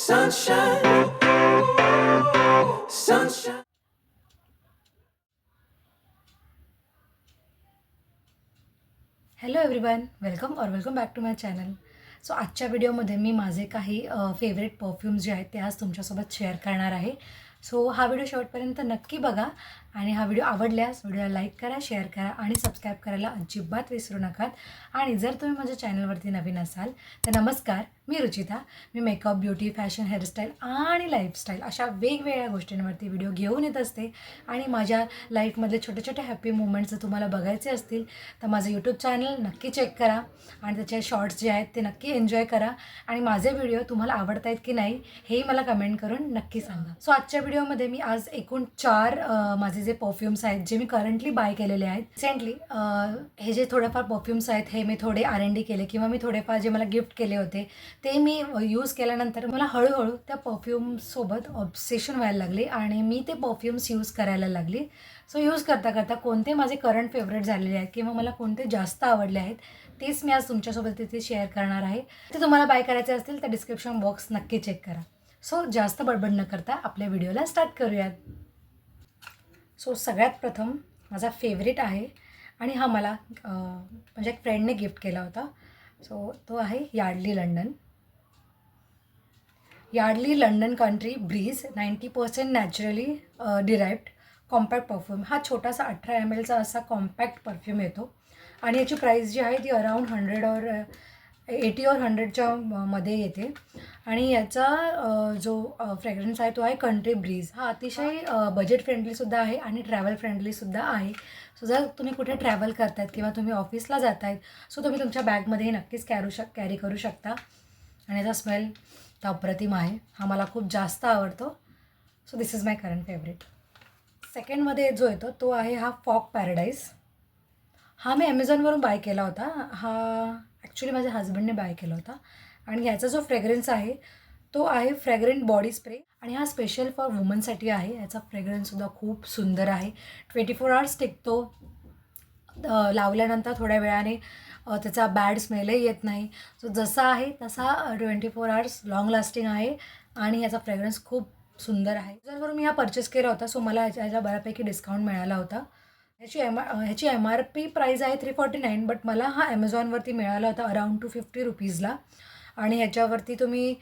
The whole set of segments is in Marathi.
Sunshine, sunshine. Hello everyone, welcome back to my channel. So आजच्या व्हिडिओमध्ये मी माझे काही फेवरेट परफ्यूम्स जे आहेत ते आज तुमच्यासोबत शेअर करणार आहे. सो हा व्हिडिओ शेवटपर्यंत नक्की बघा आणि हा व्हिडिओ आवडल्यास व्हिडिओला लाईक करा, शेअर करा आणि सबस्क्राईब करायला अजिबात विसरू नका. आणि जर तुम्ही माझ्या चॅनलवरती नवीन असाल तर नमस्कार, मी रुचिता. मी मेकअप, ब्युटी, फॅशन, हेअरस्टाईल आणि लाईफस्टाईल अशा वेगवेगळ्या गोष्टींवरती व्हिडिओ घेऊन येत असते. आणि माझ्या लाईफमधले छोटे छोटे हॅपी मुवमेंट्स जर तुम्हाला बघायचे असतील तर माझं यूट्यूब चॅनल नक्की चेक करा आणि त्याचे शॉर्ट्स जे आहेत ते नक्की एन्जॉय करा. आणि माझे व्हिडिओ तुम्हाला आवडत आहेत की नाही हेही मला कमेंट करून नक्की सांगा. सो आजच्या व्हिडिओमध्ये मी आज एकूण 4 माझे जे परफ्यूम्स आहेत जे मी करंटली बाय केलेले आहेत. रिसेंटली हे जे थोडेफार परफ्यूम्स आहेत हे मी थोडे R&D केले किंवा मी थोडेफार जे मला गिफ्ट केले होते ते मी यूज केल्यानंतर मला हळूहळू त्या परफ्यूमसोबत ऑब्सेशन व्हायला लागले आणि मी ते परफ्यूम्स यूज करायला लागली. सो यूज करता करता कोणते माझे करंट फेवरेट झालेले आहेत किंवा मला कोणते जास्त आवडले आहेत तेच मी आज तुमच्यासोबत तिथे शेअर करणार आहे. ते तुम्हाला बाय करायचे असतील तर डिस्क्रिप्शन बॉक्स नक्की चेक करा. सो जास्त बडबड न करता आपल्या व्हिडिओला स्टार्ट करूयात. सो सगळ्यात प्रथम माझा फेवरेट आहे आणि हा मला म्हणजे एक फ्रेंडने गिफ्ट केला होता. सो तो आहे Yardley London country breeze 90% naturally derived compact perfume. हा छोटासा 18 ml चा असा कॉम्पॅक्ट परफ्यूम येतो आणि याची प्राईस जी आहे ती अराउंड 100 और 80 और 100च्या मध्ये येते. आणि याचा जो फ्रेग्रन्स आहे तो आहे कंट्री ब्रीज. हा अतिशय बजेट फ्रेंडलीसुद्धा आहे आणि ट्रॅव्हल फ्रेंडलीसुद्धा आहे. सो जर तुम्ही कुठे ट्रॅव्हल करतायत किंवा तुम्ही ऑफिसला जात आहेत सो तुम्ही तुमच्या बॅगमध्ये नक्कीच कॅरी करू शकता. आणि याचा स्मेल तर अप्रतिम आहे. हा मला खूप जास्त आवडतो. So this is my current favourite. सेकंडमध्ये जो येतो तो आहे हा फॉग पॅराडाईज. हा मी ॲमेझॉनवरून बाय केला होता. हा ॲक्च्युली माझ्या हजबंडने बाय केला होता आणि ह्याचा जो फ्रेग्रन्स आहे तो आहे फ्रेग्रंट बॉडी स्प्रे आणि हा स्पेशल फॉर वुमनसाठी आहे. याचा फ्रेग्रन्ससुद्धा खूप सुंदर आहे. 24 आवर्स टिकतो. लावल्यानंतर थोड्या वेळाने त्याचा बॅड स्मेलही येत नाही. सो जसा आहे तसा 24 आवर्स लाँग लास्टिंग आहे आणि याचा फ्रेग्रन्स खूप सुंदर आहे. जर मी हा परचेस केला होता सो मला याच्या बऱ्यापैकी डिस्काउंट मिळाला होता. ह्याची MRP प्राईज आहे 349 बट मला हा ॲमेझॉनवरती मिळाला होता अराउंड 250 रुपीजला. आणि ह्याच्यावरती तुम्ही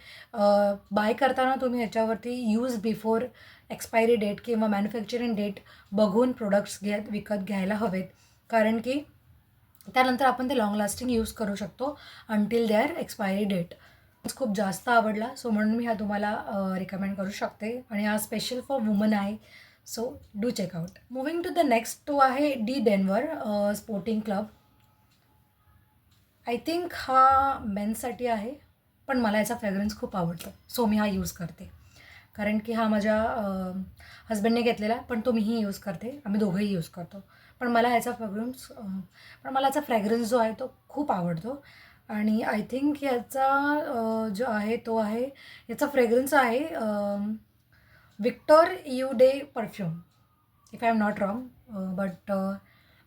बाय करताना तुम्ही ह्याच्यावरती यूज बिफोर एक्सपायरी डेट किंवा मॅन्युफॅक्चरिंग डेट बघून प्रोडक्ट्स विकत घ्यायला हवेत. कारण की त्यानंतर आपण ते लाँग लास्टिंग यूज करू शकतो अंटिल देअर एक्सपायरी डेट. खूप जास्त आवडला सो म्हणून मी हा तुम्हाला रिकमेंड करू शकते आणि हा स्पेशल फॉर वुमन आहे. So do check out. Moving to the next तो आहे the Denver Sporting Club. I think हा मेन्ससाठी आहे पण मला याचा फ्रेग्रन्स खूप आवडतो सो मी हा यूज करते. कारण की हा माझ्या हजबंडने घेतलेला पण तो मीही यूज करते. आम्ही दोघंही यूज करतो. पण मला याचा फ्रेग्रन्स जो आहे तो खूप आवडतो. आणि आय थिंक याचा जो आहे तो आहे याचा फ्रेग्रन्स आहे विक्टर युडे perfume if I am not wrong. But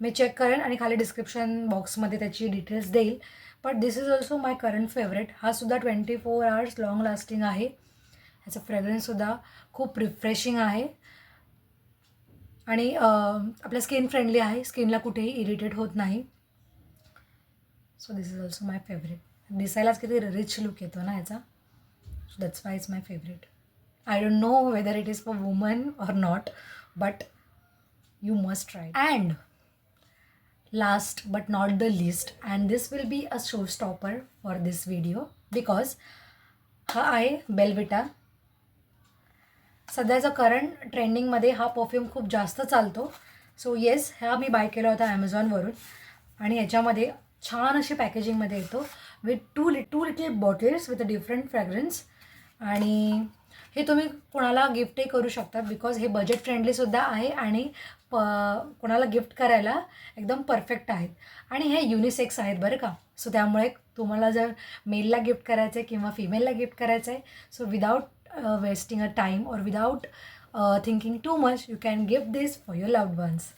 मी चेक करेन आणि खाली डिस्क्रिप्शन बॉक्समध्ये त्याची डिटेल्स देईल. But this is also my current favourite. हा सुद्धा 24 आवर्स लाँग लास्टिंग आहे. ह्याचा फ्रेग्रन्ससुद्धा खूप रिफ्रेशिंग आहे आणि आपल्या स्किन फ्रेंडली आहे. स्किनला कुठेही इरिटेट होत नाही. So this is also my favourite. दिसायलाच किती रिच लुक येतो ना याचा. So that's why it's my favourite. I don't know whether it is for women or not, but you must try. And last but not the least, and this will be a showstopper for this video because हा आहे बेलविटा. सध्याचा करंट ट्रेंडिंगमध्ये हा परफ्यूम खूप जास्त चालतो. सो येस, हा मी बाय केला होता ॲमेझॉनवरून आणि याच्यामध्ये छान अशी पॅकेजिंगमध्ये येतो with to little bottles with a different fragrance. आणि हे तुम्ही कोणाला गिफ्टही करू शकता बिकॉज हे बजेट फ्रेंडलीसुद्धा आहे आणि कोणाला गिफ्ट करायला एकदम परफेक्ट आहेत. आणि हे युनिसेक्स आहेत बरं का. सो त्यामुळे तुम्हाला जर मेलला गिफ्ट करायचं आहे किंवा फिमेलला गिफ्ट करायचं आहे so without wasting a time और without thinking too much you can gift this for your loved ones.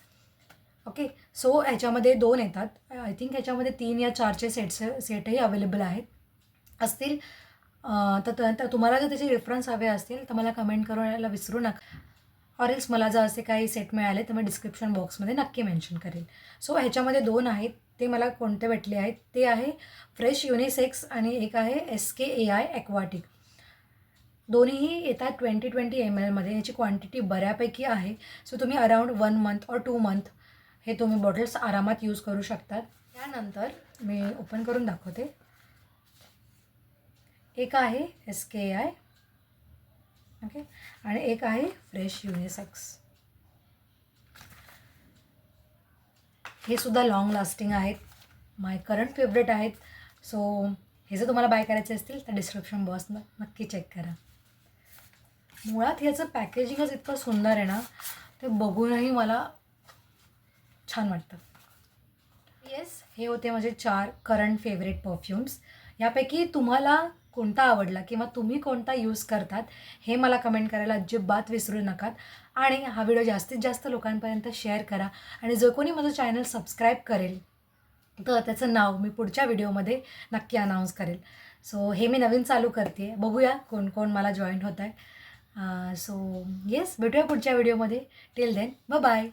Okay. So ह्याच्यामध्ये 2 येतात. आय थिंक ह्याच्यामध्ये 3 या 4चे सेटही अवेलेबल आहेत असतील. तर तुम्हाला जर त्याचे रेफरन्स हवे असतील तर मला कमेंट करायला विसरू नका. ऑरेल्स मला जर असे काही सेट मिळाले तर मी डिस्क्रिप्शन बॉक्समध्ये नक्की मेन्शन करेल. सो ह्याच्यामध्ये 2 आहेत, ते मला कोणते भेटले आहेत ते आहे फ्रेश युनिसेक्स आणि एक आहे SKAI ॲक्वाटिक. दोन्हीही येतात 20-20 ml. याची क्वांटिटी बऱ्यापैकी आहे. सो तुम्ही अराउंड 1 मंथ और 2 मंथ हे तुम्ही बॉटल्स आरामात यूज करू शकतात. त्यानंतर मी ओपन करून दाखवते. एक आहे SKAI, ओके, आणि एक आहे फ्रेश युनिसेक्स. हे सुद्धा लॉंग लास्टिंग आहेत, माय करंट फेवरेट आहेत. सो हे जर तुम्हाला बाय करायचे असतील तर डिस्क्रिप्शन बॉक्सनं नक्की चेक करा. मुळात ह्याचं पॅकेजिंगच इतकं सुंदर आहे ना, ते बघूनही मला छान वाटतं. येस, हे होते माझे 4 करंट फेवरेट परफ्यूम्स. यापैकी तुम्हाला कोणता आवडला किंवा तुम्ही कोणता यूज करतात हे मला कमेंट करायला अजिबात विसरू नका. आणि हा व्हिडिओ जास्तीत जास्त लोकांपर्यंत शेअर करा. आणि जो कोणी माझं चॅनल सबस्क्राईब करेल तर त्याचं नाव मी पुढच्या व्हिडिओमध्ये नक्की अनाऊन्स करेल. सो हे मी नवीन चालू करते, बघूया कोण कोण मला जॉईन होत आहे. सो येस, भेटूया पुढच्या व्हिडिओमध्ये. Till then bye bye.